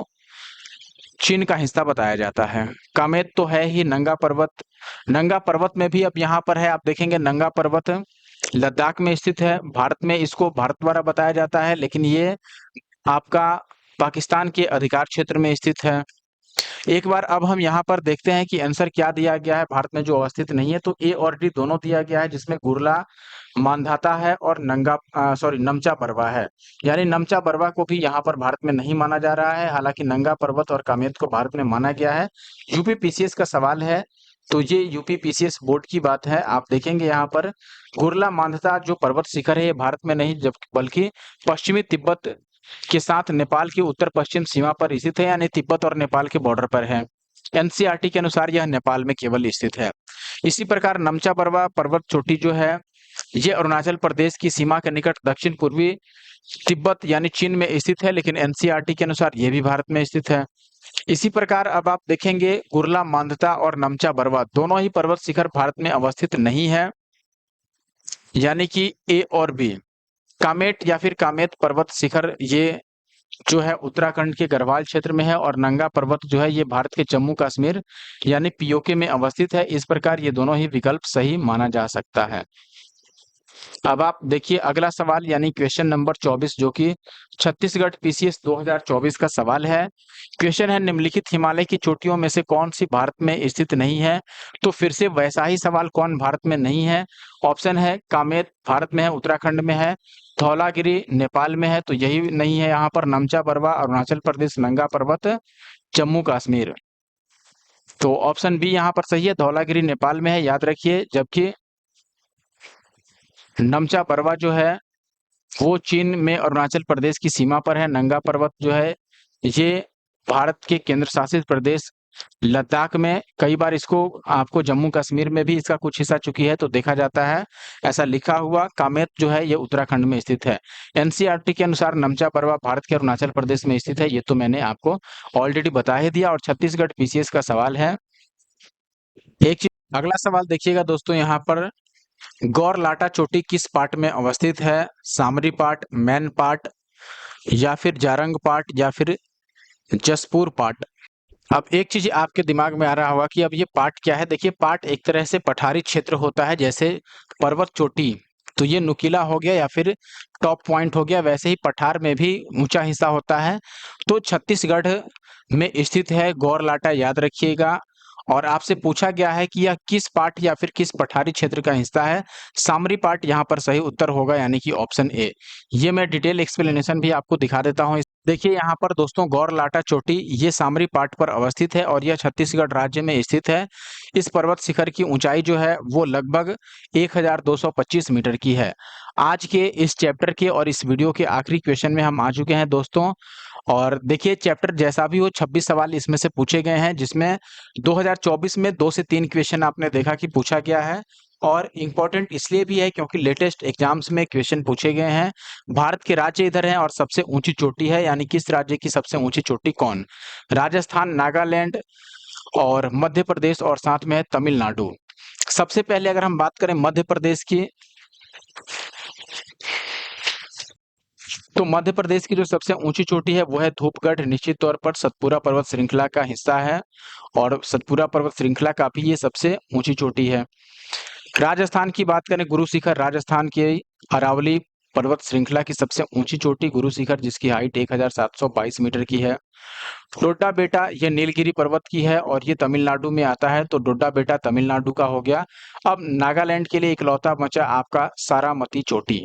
S1: चीन का हिस्सा बताया जाता है। कामेत तो है ही, नंगा पर्वत, नंगा पर्वत में भी अब यहाँ पर है, आप देखेंगे नंगा पर्वत लद्दाख में स्थित है। भारत में इसको भारत द्वारा बताया जाता है, लेकिन ये आपका पाकिस्तान के अधिकार क्षेत्र में स्थित है। एक बार अब हम यहाँ पर देखते हैं कि आंसर क्या दिया गया है भारत में जो अवस्थित नहीं है, तो ए और डी दोनों दिया गया है, जिसमें गुरला मांधाता है और नमचा परवा है। यानी नमचा परवा को भी यहाँ पर भारत में नहीं माना जा रहा है, हालांकि नंगा पर्वत और कामेत को भारत में माना गया है। यूपी पीसीएस का सवाल है, तो ये यूपी पीसीएस बोर्ड की बात है। आप देखेंगे यहाँ पर गुरला मांधाता जो पर्वत शिखर है ये भारत में नहीं जब बल्कि पश्चिमी तिब्बत के साथ नेपाल की उत्तर पश्चिम सीमा पर स्थित है, यानी तिब्बत और नेपाल के बॉर्डर पर है। एनसीईआरटी के अनुसार यह नेपाल में केवल स्थित है। इसी प्रकार नमचा परवा पर्वत चोटी जो है ये अरुणाचल प्रदेश की सीमा के निकट दक्षिण पूर्वी तिब्बत यानी चीन में स्थित है, लेकिन एनसीईआरटी के अनुसार यह भी भारत में स्थित है। इसी प्रकार अब आप देखेंगे गुरला मांधाता और नमचा बरवा दोनों ही पर्वत शिखर भारत में अवस्थित नहीं है, यानी कि ए और बी। कामेट या फिर कामेत पर्वत शिखर ये जो है उत्तराखंड के गढ़वाल क्षेत्र में है, और नंगा पर्वत जो है ये भारत के जम्मू कश्मीर यानी पीओके में अवस्थित है। इस प्रकार ये दोनों ही विकल्प सही माना जा सकता है। अब आप देखिए अगला सवाल यानी क्वेश्चन नंबर 24 जो कि छत्तीसगढ़ पीसीएस 2024 का सवाल है। क्वेश्चन है, निम्नलिखित हिमालय की चोटियों में से कौन सी भारत में स्थित नहीं है? तो फिर से वैसा ही सवाल, कौन भारत में नहीं है? ऑप्शन है कामेत भारत में है, उत्तराखंड में है, धौलागिरी नेपाल में है, तो यही नहीं है यहाँ पर, नमचा बरवा अरुणाचल प्रदेश, नंगा पर्वत जम्मू कश्मीर। तो ऑप्शन बी यहाँ पर सही है, धौलागिरी नेपाल में है, याद रखिए। जबकि नमचा बरवा जो है वो चीन में अरुणाचल प्रदेश की सीमा पर है। नंगा पर्वत जो है ये भारत के केंद्र शासित प्रदेश लद्दाख में, कई बार इसको आपको जम्मू कश्मीर में भी इसका कुछ हिस्सा चुकी है तो देखा जाता है। ऐसा लिखा हुआ कामेत जो है ये उत्तराखंड में स्थित है। एनसीईआरटी के अनुसार नमचा परवा भारत के अरुणाचल प्रदेश में स्थित है, ये तो मैंने आपको ऑलरेडी बता ही दिया। और छत्तीसगढ़ पीसीएस का सवाल है। एक चीज अगला सवाल देखिएगा दोस्तों, यहाँ पर गौर लाटा चोटी किस पार्ट में अवस्थित है? सामरी पार्ट, मैन पार्ट, या फिर जारंग पार्ट, या फिर जसपुर पार्ट। अब एक चीज आपके दिमाग में आ रहा होगा कि अब ये पार्ट क्या है। देखिए पार्ट एक तरह से पठारी क्षेत्र होता है, जैसे पर्वत चोटी तो ये नुकीला हो गया या फिर टॉप पॉइंट हो गया, वैसे ही पठार में भी ऊंचा हिस्सा होता है। तो छत्तीसगढ़ में स्थित है गौर लाटा, याद रखिएगा। और आपसे पूछा गया है कि यह किस पार्ट या फिर किस पठारी क्षेत्र का हिस्सा है? सामरी पार्ट यहाँ पर सही उत्तर होगा, यानी कि ऑप्शन ए। ये मैं डिटेल एक्सप्लेनेशन भी आपको दिखा देता हूँ। देखिए यहाँ पर दोस्तों गौरलाटा चोटी ये सामरी पाट पर अवस्थित है और यह छत्तीसगढ़ राज्य में स्थित है। इस पर्वत शिखर की ऊंचाई जो है वो लगभग 1225 मीटर की है। आज के इस चैप्टर के और इस वीडियो के आखिरी क्वेश्चन में हम आ चुके हैं दोस्तों। और देखिए चैप्टर जैसा भी हो 26 सवाल इसमें से पूछे गए हैं, जिसमें 2024 में 2 से 3 क्वेश्चन आपने देखा कि पूछा गया है। और इम्पोर्टेंट इसलिए भी है क्योंकि लेटेस्ट एग्जाम्स में क्वेश्चन पूछे गए हैं। भारत के राज्य इधर हैं और सबसे ऊंची चोटी है, यानी किस राज्य की सबसे ऊंची चोटी कौन? राजस्थान, नागालैंड और मध्य प्रदेश और साथ में है तमिलनाडु। सबसे पहले अगर हम बात करें मध्य प्रदेश की, तो मध्य प्रदेश की जो सबसे ऊंची चोटी है वो है धूपगढ़। निश्चित तौर पर सतपुरा पर्वत श्रृंखला का हिस्सा है और सतपुरा पर्वत श्रृंखला का भी ये सबसे ऊंची चोटी है। राजस्थान की बात करें, गुरु शिखर राजस्थान के अरावली पर्वत श्रृंखला की सबसे ऊंची चोटी गुरु शिखर, जिसकी हाइट 1722 मीटर की है। डोडा बेटा ये नीलगिरी पर्वत की है और ये तमिलनाडु में आता है, तो डोडा बेटा तमिलनाडु का हो गया। अब नागालैंड के लिए इकलौता बचा आपका सारामती चोटी।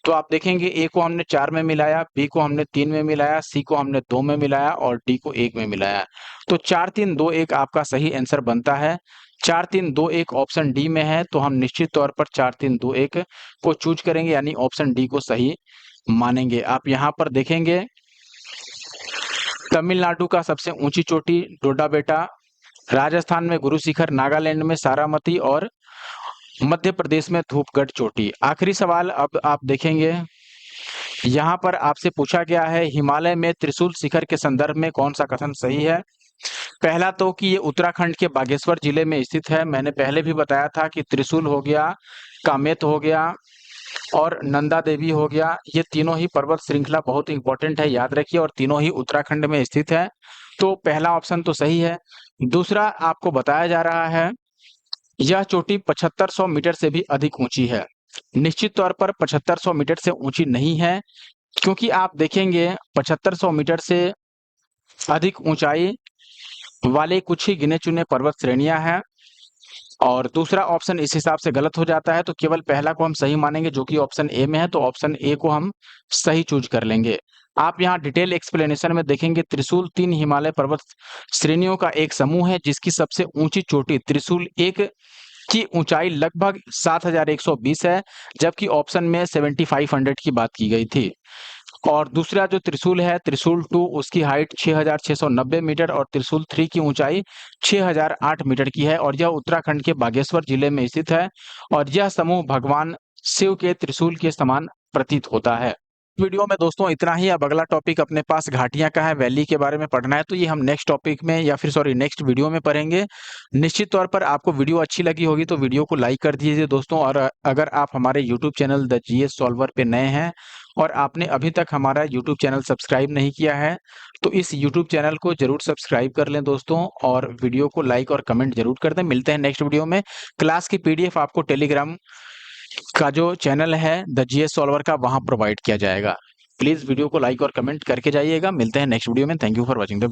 S1: तो आप देखेंगे ए को हमने 4 में मिलाया, बी को हमने 3 में मिलाया, सी को हमने 2 में मिलाया और डी को 1 में मिलाया। तो 4-3-2-1 आपका सही आंसर बनता है। 4-3-2-1 ऑप्शन डी में है, तो हम निश्चित तौर पर 4-3-2-1 को चूज करेंगे, यानी ऑप्शन डी को सही मानेंगे। आप यहाँ पर देखेंगे तमिलनाडु का सबसे ऊंची चोटी डोडा बेटा, राजस्थान में गुरु शिखर, नागालैंड में सारामती और मध्य प्रदेश में धूपगढ़ चोटी। आखिरी सवाल अब आप देखेंगे, यहाँ पर आपसे पूछा गया है हिमालय में त्रिशूल शिखर के संदर्भ में कौन सा कथन सही है? पहला तो कि ये उत्तराखंड के बागेश्वर जिले में स्थित है। मैंने पहले भी बताया था कि त्रिशूल हो गया, कामेत हो गया और नंदा देवी हो गया, ये तीनों ही पर्वत श्रृंखला बहुत इंपॉर्टेंट है, याद रखिए, और तीनों ही उत्तराखंड में स्थित है। तो पहला ऑप्शन तो सही है। दूसरा आपको बताया जा रहा है यह चोटी 7500 मीटर से भी अधिक ऊंची है। निश्चित तौर पर 7500 मीटर से ऊंची नहीं है, क्योंकि आप देखेंगे 7500 मीटर से अधिक ऊंचाई वाले कुछ ही गिने चुने पर्वत श्रेणियां हैं। और दूसरा ऑप्शन इस हिसाब से गलत हो जाता है, तो केवल पहला को हम सही मानेंगे जो कि ऑप्शन ए में है, तो ऑप्शन ए को हम सही चूज कर लेंगे। आप यहाँ डिटेल एक्सप्लेनेशन में देखेंगे त्रिशूल 3 हिमालय पर्वत श्रेणियों का एक समूह है, जिसकी सबसे ऊंची चोटी त्रिशूल 1 की ऊंचाई लगभग 7120 है, जबकि ऑप्शन में 7500 की बात की गई थी। और दूसरा जो त्रिशूल है, त्रिशूल 2, उसकी हाइट 6690 मीटर और त्रिशूल 3 की ऊंचाई 6008 मीटर की है और यह उत्तराखंड के बागेश्वर जिले में स्थित है और यह समूह भगवान शिव के त्रिशूल के समान प्रतीत होता है। वीडियो में दोस्तों इतना ही। अब अगला टॉपिक अपने पास घाटियां का है, वैली के बारे में पढ़ना है, तो ये हम नेक्स्ट टॉपिक में या फिर सॉरी नेक्स्ट वीडियो में पढ़ेंगे। निश्चित तौर पर आपको वीडियो अच्छी लगी होगी तो वीडियो को लाइक कर दीजिए दोस्तों। और अगर आप हमारे YouTube channel the GS solver पे नए हैं और आपने अभी तक हमारा यूट्यूब चैनल सब्सक्राइब नहीं किया है, तो इस यूट्यूब चैनल को जरूर सब्सक्राइब कर लें दोस्तों और वीडियो को लाइक और कमेंट जरूर कर दें। मिलते हैं नेक्स्ट वीडियो में। क्लास की पीडीएफ आपको टेलीग्राम का जो चैनल है द जीएस सॉल्वर का, वहां प्रोवाइड किया जाएगा। प्लीज वीडियो को लाइक और कमेंट करके जाइएगा। मिलते हैं नेक्स्ट वीडियो में। Thank you for watching the video.